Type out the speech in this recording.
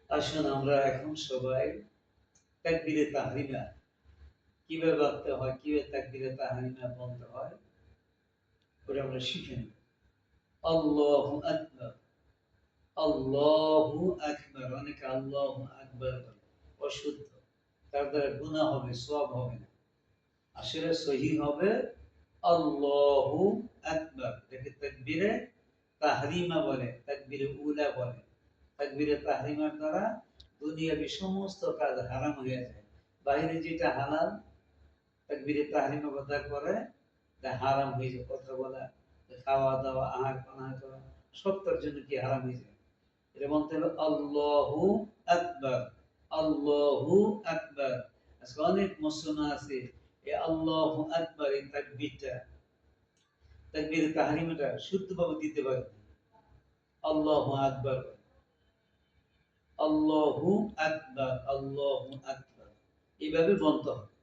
আসুন আমরা এখন সবাই তাকবীরে তাহরিমা কিভাবে বলতে হয়, কিভাবে তাকবীরে তাহরিমা বলতে হয় ওটা আমরা শিখে নেব। আল্লাহু আকবার, আল্লাহু আকবার। অনেকে আল্লাহু আকবার বলে, অশুদ্ধ। তার দ্বারা গুনাহ হবে, সওয়াব হবে না। আসলে সহিহ হবে আল্লাহু আকবার। এটাকে তাকবীরে তাহরিমা বলে, তাকবীরে উলা বলে। তাকবীরে তাহরিমার দ্বারা দুনিয়াবি সমস্ত কাজ হারাম হয়ে যায়। বাইরে যেটা হালাল তাকবীরে তাহরিমা বলার পরে তা হারাম হয়ে যায়। কথা বলা, খাওয়া দাওয়া, আহার পানাহার করা সব তার জন্য কি হারাম হয়ে যায়। এটা বলতে হবে আল্লাহু আকবার, আল্লাহু আকবার। আজকে অনেক মুসলমান আছে এই আল্লাহু আকবার এই তাকবীরটা, তাকবীরে তাহরিমাটা শুদ্ধভাবে দিতে পারে না। আল্লাহু আকবার, আল্লাহু আকবার, আল্লাহু আকবার এইভাবে বলতে হবে।